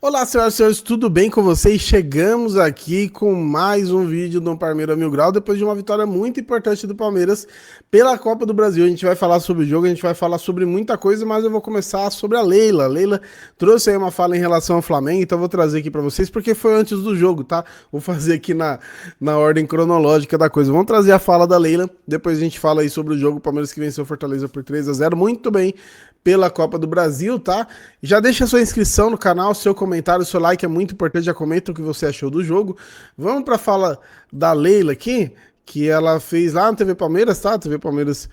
Olá, senhoras e senhores, tudo bem com vocês? Chegamos aqui com mais um vídeo do Palmeiras Mil Grau, depois de uma vitória muito importante do Palmeiras pela Copa do Brasil. A gente vai falar sobre o jogo, a gente vai falar sobre muita coisa, mas eu vou começar sobre a Leila. A Leila trouxe aí uma fala em relação ao Flamengo, então eu vou trazer aqui para vocês, porque foi antes do jogo, tá? Vou fazer aqui na ordem cronológica da coisa. Vamos trazer a fala da Leila, depois a gente fala aí sobre o jogo, o Palmeiras que venceu o Fortaleza por 3-0, muito bem pela Copa do Brasil, tá? Já deixa sua inscrição no canal, seu comentário, seu like é muito importante, já comenta o que você achou do jogo. Vamos para a fala da Leila aqui, que ela fez lá na TV Palmeiras, tá? A TV Palmeiras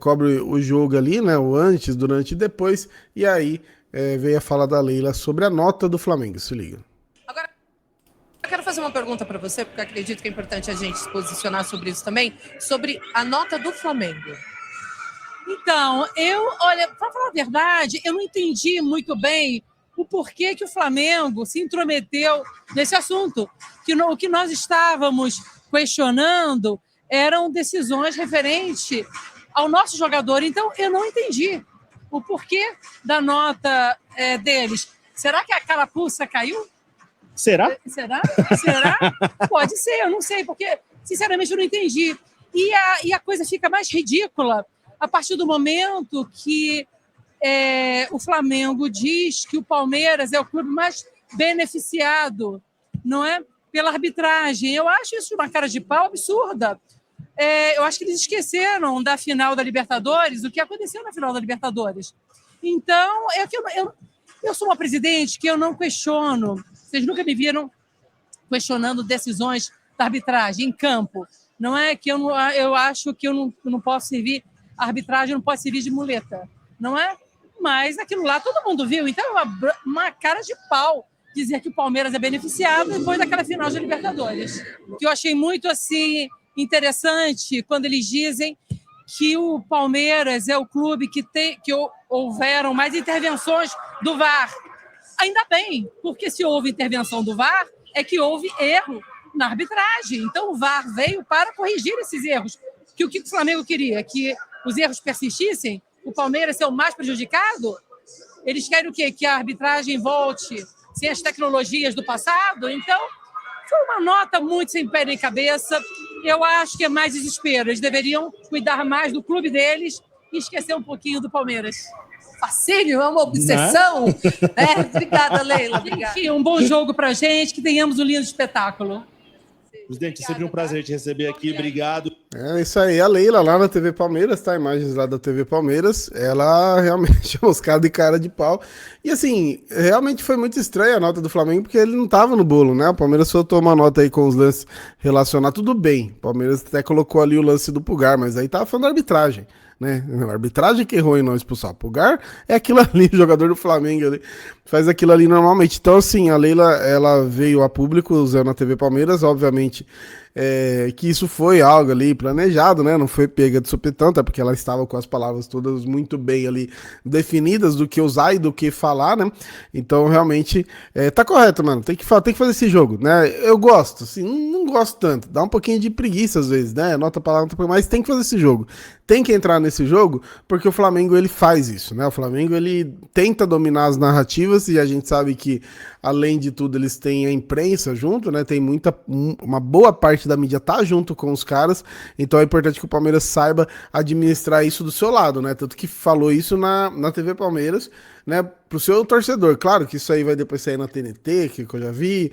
cobre o jogo ali, né? O antes, durante e depois. E aí veio a fala da Leila sobre a nota do Flamengo. Se liga. Agora, eu quero fazer uma pergunta para você, porque acredito que é importante a gente se posicionar sobre isso também, sobre a nota do Flamengo. Então, olha, para falar a verdade, eu não entendi muito bem o porquê que o Flamengo se intrometeu nesse assunto. O que nós estávamos questionando eram decisões referentes ao nosso jogador. Então, eu não entendi o porquê da nota deles. Será que a carapuça caiu? Será? Será? Pode ser, eu não sei, porque, sinceramente, eu não entendi. E a coisa fica mais ridícula a partir do momento que o Flamengo diz que o Palmeiras é o clube mais beneficiado, não é? Pela arbitragem. Eu acho isso uma cara de pau absurda. Eu acho que eles esqueceram da final da Libertadores, o que aconteceu na final da Libertadores. Então, eu sou uma presidente que eu não questiono. Vocês nunca me viram questionando decisões da arbitragem em campo. Não é que eu acho que eu não posso servir. A arbitragem não pode servir de muleta, não é? Mas aquilo lá todo mundo viu. Então é uma cara de pau dizer que o Palmeiras é beneficiado depois daquela final de Libertadores. Que eu achei muito assim interessante quando eles dizem que o Palmeiras é o clube que houveram mais intervenções do VAR. Ainda bem, porque se houve intervenção do VAR, é que houve erro na arbitragem. Então o VAR veio para corrigir esses erros. Que o que o Flamengo queria? Que os erros persistissem? O Palmeiras ser o mais prejudicado? Eles querem o quê? Que a arbitragem volte sem as tecnologias do passado? Então, foi uma nota muito sem pé nem cabeça. Eu acho que é mais desespero. Eles deveriam cuidar mais do clube deles e esquecer um pouquinho do Palmeiras. Fascínio, é uma obsessão. Obrigada, Leila. Obrigada. Enfim, um bom jogo pra gente, que tenhamos um lindo espetáculo. Presidente, é sempre um prazer te receber aqui, obrigado. É isso aí, a Leila lá na TV Palmeiras, tá? Imagens lá da TV Palmeiras, ela realmente é moscada de cara de pau. E assim, realmente foi muito estranha a nota do Flamengo, porque ele não tava no bolo, né? O Palmeiras soltou uma nota aí com os lances relacionados, tudo bem. O Palmeiras até colocou ali o lance do Pulgar, mas aí tava falando da arbitragem, né? A arbitragem que errou em não expulsar o Pulgar é aquilo ali, o jogador do Flamengo ali, faz aquilo ali normalmente. Então assim, a Leila, ela veio a público usando a TV Palmeiras, obviamente que isso foi algo ali planejado, né? Não foi pega de supetão, até porque ela estava com as palavras todas muito bem ali definidas do que usar e do que falar, né? Então realmente tá correto, mano. Tem que fazer esse jogo, né? Eu gosto, assim, não gosto tanto. Dá um pouquinho de preguiça às vezes, né? Nota palavra, mas tem que fazer esse jogo. Tem que entrar nesse jogo porque o Flamengo ele faz isso, né? O Flamengo ele tenta dominar as narrativas e a gente sabe que além de tudo eles têm a imprensa junto, né? Tem uma boa parte da mídia tá junto com os caras, então é importante que o Palmeiras saiba administrar isso do seu lado, né? Tanto que falou isso na TV Palmeiras, né? Pro seu torcedor. Claro que isso aí vai depois sair na TNT, que eu já vi,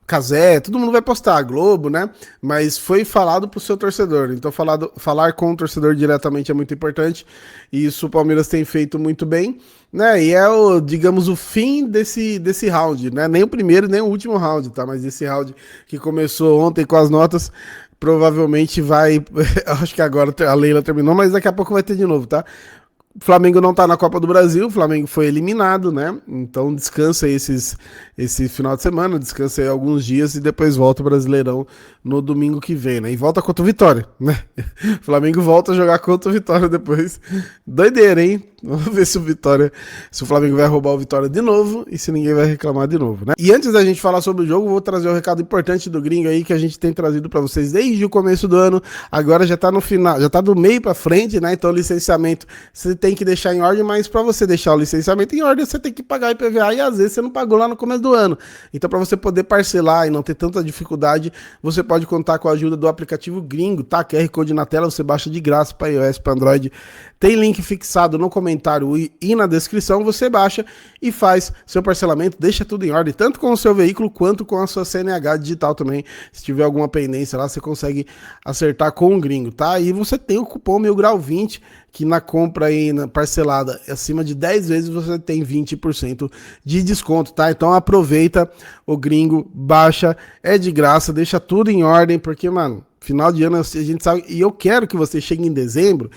Cazé, todo mundo vai postar, Globo, né? Mas foi falado pro seu torcedor. Então falar com o torcedor diretamente é muito importante. E isso o Palmeiras tem feito muito bem, né? E é digamos, o fim desse round, né? Nem o primeiro, nem o último round, tá? Mas esse round que começou ontem com as notas, provavelmente vai. Acho que agora a Leila terminou, mas daqui a pouco vai ter de novo, tá? O Flamengo não tá na Copa do Brasil, o Flamengo foi eliminado, né? Então descansa aí esse final de semana, descansa aí alguns dias e depois volta o Brasileirão no domingo que vem, né? E volta contra o Vitória, né? O Flamengo volta a jogar contra o Vitória depois. Doideira, hein? Vamos ver se o Flamengo vai roubar o Vitória de novo e se ninguém vai reclamar de novo, né? E antes da gente falar sobre o jogo, vou trazer um recado importante do Gringo aí que a gente tem trazido para vocês desde o começo do ano. Agora já tá no final, já tá do meio para frente, né? Então o licenciamento você tem que deixar em ordem, mas para você deixar o licenciamento em ordem, você tem que pagar IPVA e às vezes você não pagou lá no começo do ano. Então para você poder parcelar e não ter tanta dificuldade, você pode contar com a ajuda do aplicativo Gringo, tá? QR Code na tela, você baixa de graça para iOS, para Android. Tem link fixado no comentário e na descrição, você baixa e faz seu parcelamento, deixa tudo em ordem, tanto com o seu veículo quanto com a sua CNH digital também. Se tiver alguma pendência lá, você consegue acertar com o Gringo, tá? E você tem o cupom MILGRAU20, que na compra aí na parcelada acima de 10 vezes você tem 20% de desconto, tá? Então aproveita o Gringo, baixa, é de graça, deixa tudo em ordem, porque, mano, final de ano a gente sabe, e eu quero que você chegue em dezembro,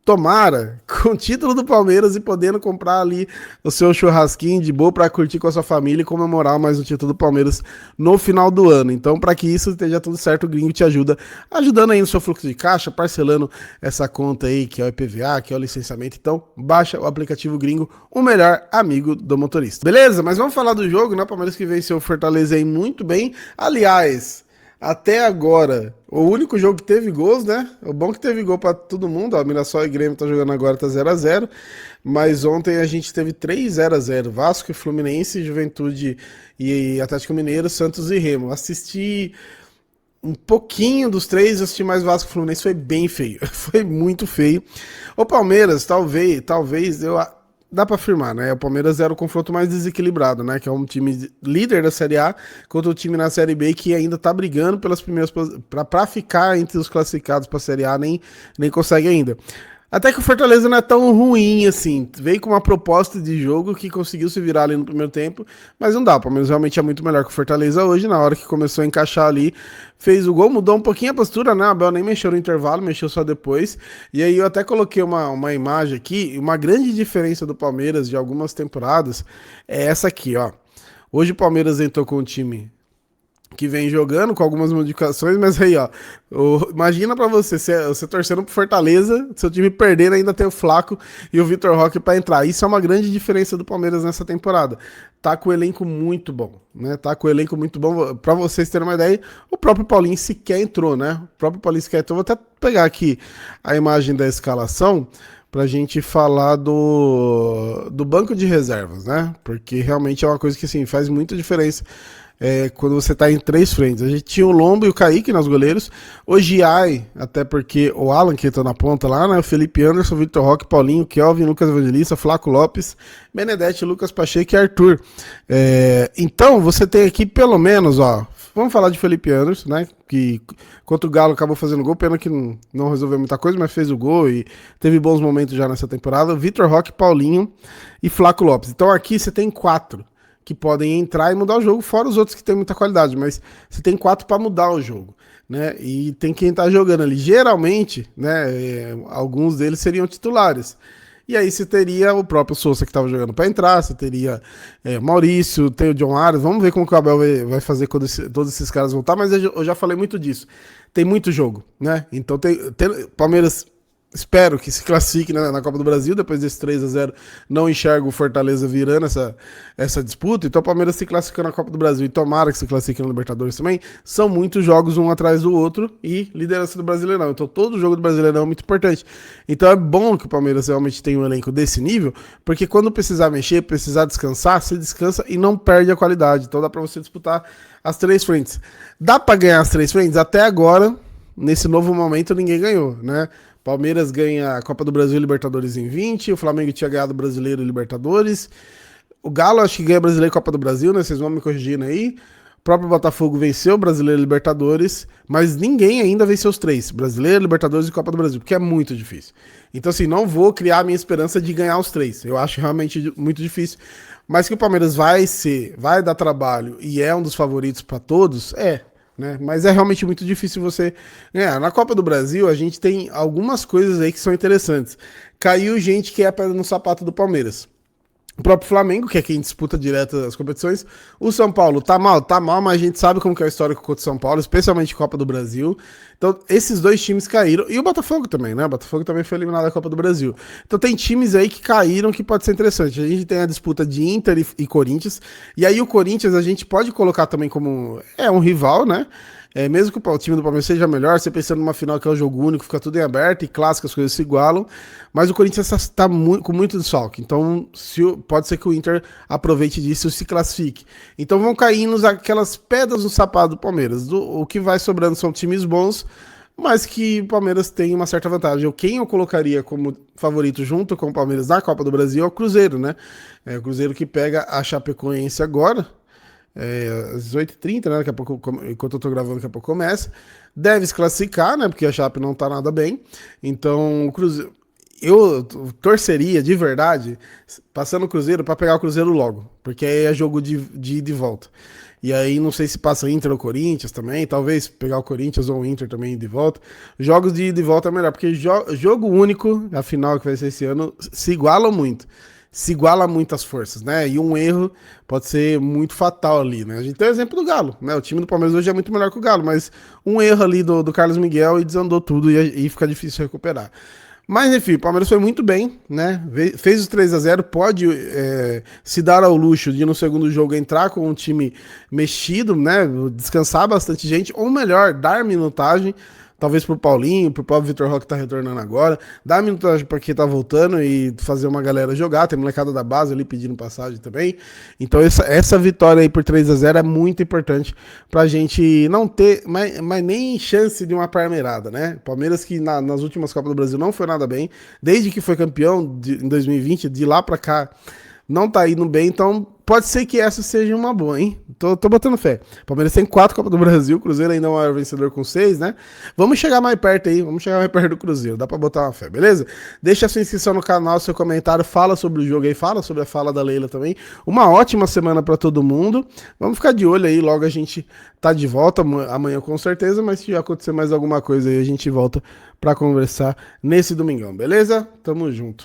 tomara, com o título do Palmeiras e podendo comprar ali o seu churrasquinho de boa para curtir com a sua família e comemorar mais um título do Palmeiras no final do ano. Então, para que isso esteja tudo certo, o Gringo te ajuda, ajudando aí no seu fluxo de caixa, parcelando essa conta aí, que é o IPVA, que é o licenciamento. Então, baixa o aplicativo Gringo, o melhor amigo do motorista. Beleza? Mas vamos falar do jogo, né? O Palmeiras que venceu o Fortaleza aí muito bem. Aliás, até agora, o único jogo que teve gols, né? O bom que teve gol pra todo mundo. Ó, Mirassol e Grêmio tá jogando agora, tá 0x0. Mas ontem a gente teve 3-0-0. Vasco e Fluminense, Juventude e Atlético Mineiro, Santos e Remo. Assisti um pouquinho dos três, assisti mais Vasco e Fluminense, foi bem feio. Foi muito feio. O Palmeiras, talvez, dá pra afirmar, né? O Palmeiras era o confronto mais desequilibrado, né? Que é um time líder da Série A contra o time na Série B que ainda tá brigando pelas primeiras pra ficar entre os classificados pra Série A, nem consegue ainda. Até que o Fortaleza não é tão ruim assim, veio com uma proposta de jogo que conseguiu se virar ali no primeiro tempo, mas não dá, o Palmeiras realmente é muito melhor que o Fortaleza hoje, na hora que começou a encaixar ali, fez o gol, mudou um pouquinho a postura, né, o Abel nem mexeu no intervalo, mexeu só depois, e aí eu até coloquei uma imagem aqui, uma grande diferença do Palmeiras de algumas temporadas é essa aqui, ó. Hoje o Palmeiras entrou com um time que vem jogando com algumas modificações, mas aí, ó, imagina pra você torcendo pro Fortaleza, seu time perdendo, ainda tem o Flaco e o Vitor Roque pra entrar. Isso é uma grande diferença do Palmeiras nessa temporada. Tá com o elenco muito bom, né? Tá com o elenco muito bom. Pra vocês terem uma ideia, o próprio Paulinho sequer entrou, né? O próprio Paulinho sequer entrou. Vou até pegar aqui a imagem da escalação pra gente falar do banco de reservas, né? Porque realmente é uma coisa que, assim, faz muita diferença. Quando você tá em três frentes. A gente tinha o Lombo e o Kaique nos goleiros, o Giai, até porque o Alan que entrou na ponta lá, né, o Felipe Anderson, o Vitor Roque, Paulinho, Kelvin, Lucas Evangelista, Flaco Lopes, Benedetti, Lucas Pacheco e Arthur. Então você tem aqui pelo menos, ó, vamos falar de Felipe Anderson, né, que contra o Galo acabou fazendo gol, pena que não resolveu muita coisa, mas fez o gol e teve bons momentos já nessa temporada, Vitor Roque, Paulinho e Flaco Lopes. Então aqui você tem 4 que podem entrar e mudar o jogo, fora os outros que tem muita qualidade, mas você tem 4 para mudar o jogo, né? E tem quem tá jogando ali. Geralmente, né, alguns deles seriam titulares. E aí você teria o próprio Sousa que estava jogando para entrar, você teria Maurício, tem o John Arias, vamos ver como que o Abel vai fazer quando todos esses caras voltar, mas eu já falei muito disso. Tem muito jogo, né? Então Palmeiras... Espero que se classifique na Copa do Brasil. Depois desse 3-0, não enxergo o Fortaleza virando essa disputa. Então o Palmeiras se classifica na Copa do Brasil e tomara que se classifique na Libertadores também. São muitos jogos um atrás do outro e liderança do Brasileirão. Então todo jogo do Brasileirão é muito importante. Então é bom que o Palmeiras realmente tenha um elenco desse nível, porque quando precisar mexer, precisar descansar, você descansa e não perde a qualidade. Então dá pra você disputar as três frentes. Dá pra ganhar as três frentes? Até agora, nesse novo momento, ninguém ganhou, né? Palmeiras ganha a Copa do Brasil e Libertadores em 20, o Flamengo tinha ganhado o Brasileiro e Libertadores, o Galo acho que ganha Brasileiro e Copa do Brasil, né? Vocês vão me corrigindo aí. O próprio Botafogo venceu o Brasileiro e Libertadores, mas ninguém ainda venceu os três, Brasileiro, Libertadores e Copa do Brasil, porque é muito difícil. Então assim, não vou criar a minha esperança de ganhar os três, eu acho realmente muito difícil, mas que o Palmeiras vai dar trabalho e é um dos favoritos para todos, né? Mas é realmente muito difícil você ganhar. Na Copa do Brasil, a gente tem algumas coisas aí que são interessantes. Caiu gente que é a pedra no sapato do Palmeiras. O próprio Flamengo, que é quem disputa direto as competições. O São Paulo tá mal, mas a gente sabe como que é o histórico contra o São Paulo, especialmente Copa do Brasil. Então, esses dois times caíram. E o Botafogo também, né? O Botafogo também foi eliminado da Copa do Brasil. Então, tem times aí que caíram que pode ser interessante. A gente tem a disputa de Inter e Corinthians. E aí, o Corinthians a gente pode colocar também como um rival, né? Mesmo que o time do Palmeiras seja melhor, você pensando numa final que é um jogo único, fica tudo em aberto e clássico, as coisas se igualam, mas o Corinthians está com muito desfalque, então pode ser que o Inter aproveite disso e se classifique. Então vão caindo aquelas pedras no sapato do Palmeiras. O que vai sobrando são times bons, mas que o Palmeiras tem uma certa vantagem. Quem eu colocaria como favorito junto com o Palmeiras na Copa do Brasil é o Cruzeiro, né? O Cruzeiro que pega a Chapecoense agora, às 8h30, né? Daqui a pouco, enquanto eu tô gravando, daqui a pouco começa. Deve se classificar, né? Porque a Chape não tá nada bem. Então, o Cruzeiro, eu torceria de verdade, passando o Cruzeiro, para pegar o Cruzeiro logo. Porque aí é jogo de ida e de volta. E aí não sei se passa Inter ou Corinthians também. Talvez pegar o Corinthians ou o Inter também de volta. Jogos de ida e volta é melhor. Porque jogo único, a final que vai ser esse ano, se igualam muito. Se iguala muito as forças, né? E um erro pode ser muito fatal ali, né? A gente tem o exemplo do Galo, né? O time do Palmeiras hoje é muito melhor que o Galo, mas um erro ali do Carlos Miguel e desandou tudo e fica difícil recuperar. Mas enfim, o Palmeiras foi muito bem, né? Fez os 3-0, pode se dar ao luxo de no segundo jogo entrar com um time mexido, né? Descansar bastante gente, ou melhor, dar minutagem. Talvez pro Paulinho, pro próprio Vitor Roque que tá retornando agora. Dá minutagem pra quem tá voltando e fazer uma galera jogar. Tem molecada da base ali pedindo passagem também. Então essa vitória aí por 3-0 é muito importante pra gente não ter mas nem chance de uma parmeirada, né? Palmeiras que nas últimas Copas do Brasil não foi nada bem. Desde que foi campeão em 2020, de lá pra cá, não tá indo bem, então pode ser que essa seja uma boa, hein? Tô botando fé. Palmeiras tem 4 Copas do Brasil, Cruzeiro ainda é o maior vencedor com 6, né? Vamos chegar mais perto aí, vamos chegar mais perto do Cruzeiro, dá pra botar uma fé, beleza? Deixa a sua inscrição no canal, seu comentário, fala sobre o jogo aí, fala sobre a fala da Leila também. Uma ótima semana pra todo mundo. Vamos ficar de olho aí, logo a gente tá de volta, amanhã com certeza, mas se acontecer mais alguma coisa aí, a gente volta pra conversar nesse domingão, beleza? Tamo junto.